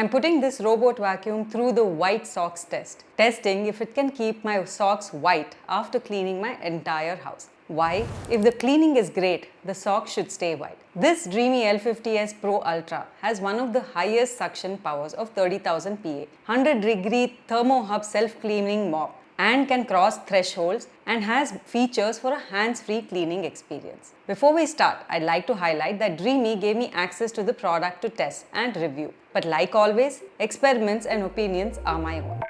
I'm putting this robot vacuum through the white socks test, testing if it can keep my socks white after cleaning my entire house. Why? If the cleaning is great, the socks should stay white. This Dreame L50s Pro Ultra has one of the highest suction powers of 30,000 PA, 100-degree thermo hub self-cleaning mop, and can cross thresholds and has features for a hands-free cleaning experience. Before we start, I'd like to highlight that Dreame gave me access to the product to test and review. But like always, experiments and opinions are my own.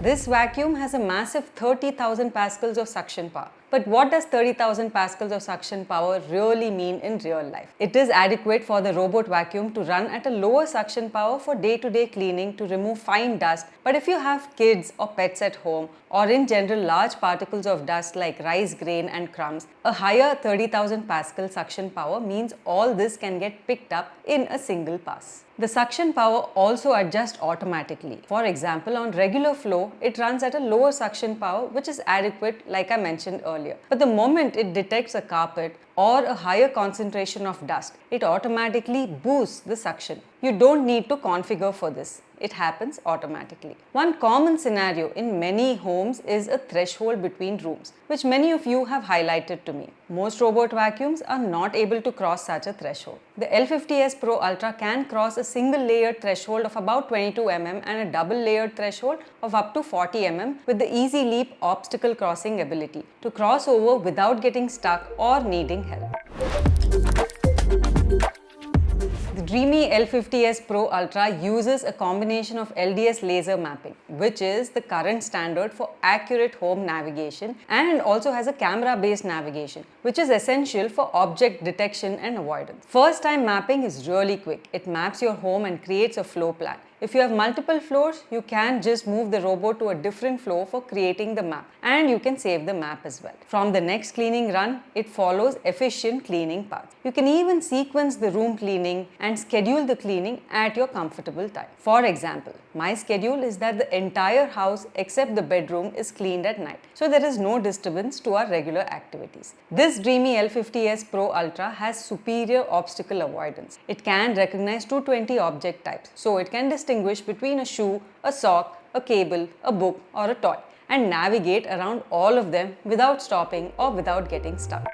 This vacuum has a massive 30,000 pascals of suction power. But what does 30,000 pascals of suction power really mean in real life? It is adequate for the robot vacuum to run at a lower suction power for day-to-day cleaning to remove fine dust. But if you have kids or pets at home, or in general large particles of dust like rice grain and crumbs, a higher 30,000 pascal suction power means all this can get picked up in a single pass. The suction power also adjusts automatically. For example, on regular flow, it runs at a lower suction power which is adequate like I mentioned earlier. But the moment it detects a carpet or a higher concentration of dust, it automatically boosts the suction. You don't need to configure for this. It happens automatically. One common scenario in many homes is a threshold between rooms, which many of you have highlighted to me. Most robot vacuums are not able to cross such a threshold. The L50s Pro Ultra can cross a single layered threshold of about 22 mm and a double layered threshold of up to 40 mm with the Easy Leap obstacle crossing ability to cross over without getting stuck or needing help. The Dreame L50s Pro Ultra uses a combination of LDS laser mapping, which is the current standard for accurate home navigation, and also has a camera-based navigation, which is essential for object detection and avoidance. First-time mapping is really quick. It maps your home and creates a floor plan. If you have multiple floors, you can just move the robot to a different floor for creating the map, and you can save the map as well. From the next cleaning run, it follows efficient cleaning paths. You can even sequence the room cleaning and schedule the cleaning at your comfortable time. For example, my schedule is that the entire house except the bedroom is cleaned at night, so there is no disturbance to our regular activities. This Dreame L50s Pro Ultra has superior obstacle avoidance. It can recognize 220 object types, so it can distinguish between a shoe, a sock, a cable, a book, or a toy, and navigate around all of them without stopping or without getting stuck.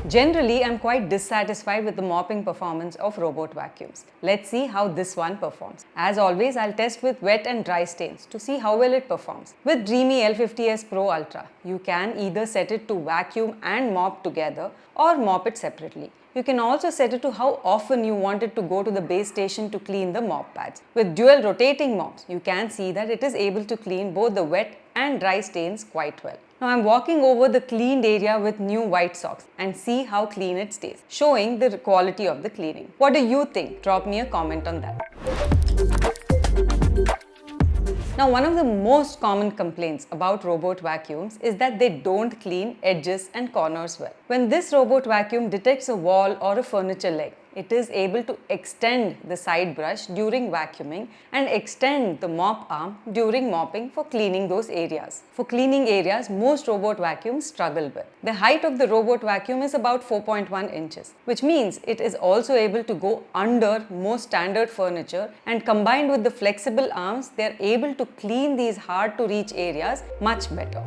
Generally, I'm quite dissatisfied with the mopping performance of robot vacuums. Let's see how this one performs. As always, I'll test with wet and dry stains to see how well it performs. With Dreame L50s Pro Ultra, you can either set it to vacuum and mop together or mop it separately. You can also set it to how often you want it to go to the base station to clean the mop pads. With dual rotating mops, you can see that it is able to clean both the wet and dry stains quite well. Now I'm walking over the cleaned area with new white socks and see how clean it stays, showing the quality of the cleaning. What do you think? Drop me a comment on that. Now, one of the most common complaints about robot vacuums is that they don't clean edges and corners well. When this robot vacuum detects a wall or a furniture leg, it is able to extend the side brush during vacuuming and extend the mop arm during mopping for cleaning those areas. For cleaning areas, most robot vacuums struggle with. The height of the robot vacuum is about 4.1 inches, which means it is also able to go under most standard furniture, and combined with the flexible arms, they are able to clean these hard to reach areas much better.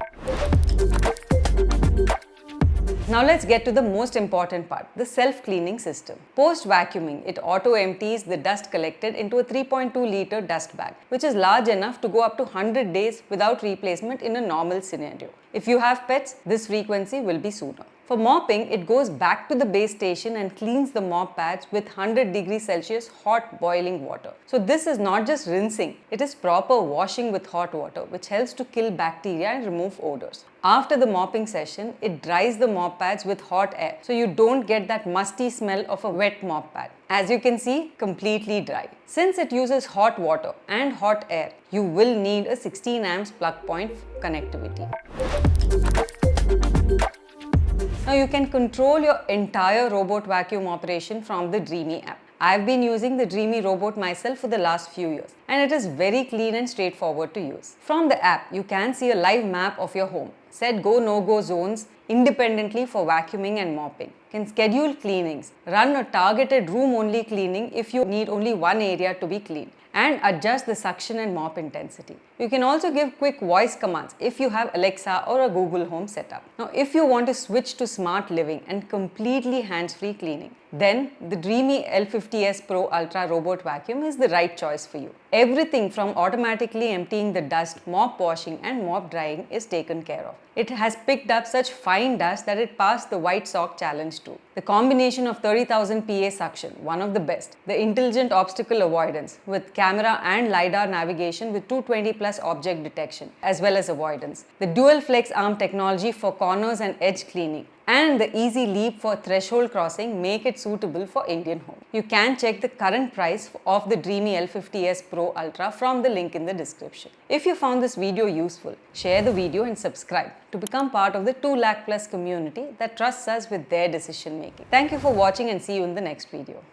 Now let's get to the most important part, the self-cleaning system. Post-vacuuming, it auto-empties the dust collected into a 3.2-liter dust bag, which is large enough to go up to 100 days without replacement in a normal scenario. If you have pets, this frequency will be sooner. For mopping, it goes back to the base station and cleans the mop pads with 100 degrees Celsius hot boiling water. So this is not just rinsing, it is proper washing with hot water, which helps to kill bacteria and remove odors. After the mopping session, it dries the mop pads with hot air, so you don't get that musty smell of a wet mop pad. As you can see, completely dry. Since it uses hot water and hot air, you will need a 16 amps plug point connectivity. Now you can control your entire robot vacuum operation from the Dreame app. I've been using the Dreame robot myself for the last few years, and it is very clean and straightforward to use. From the app, you can see a live map of your home, set go no-go zones, independently for vacuuming and mopping, can schedule cleanings, run a targeted room-only cleaning if you need only one area to be cleaned, and adjust the suction and mop intensity. You can also give quick voice commands if you have Alexa or a Google Home setup. Now, if you want to switch to smart living and completely hands-free cleaning, then the Dreame L50s Pro Ultra Robot Vacuum is the right choice for you. Everything from automatically emptying the dust, mop washing and mop drying is taken care of. It has picked up such fine dust that it passed the white sock challenge too. The combination of 30,000 PA suction, one of the best, the intelligent obstacle avoidance with camera and LiDAR navigation with 220 plus object detection as well as avoidance, the dual flex arm technology for corners and edge cleaning, and the easy leap for threshold crossing make it suitable for Indian home. You can check the current price of the Dreame L50s Pro Ultra from the link in the description. If you found this video useful, share the video and subscribe to become part of the 2 lakh plus community that trusts us with their decision making. Thank you for watching and see you in the next video.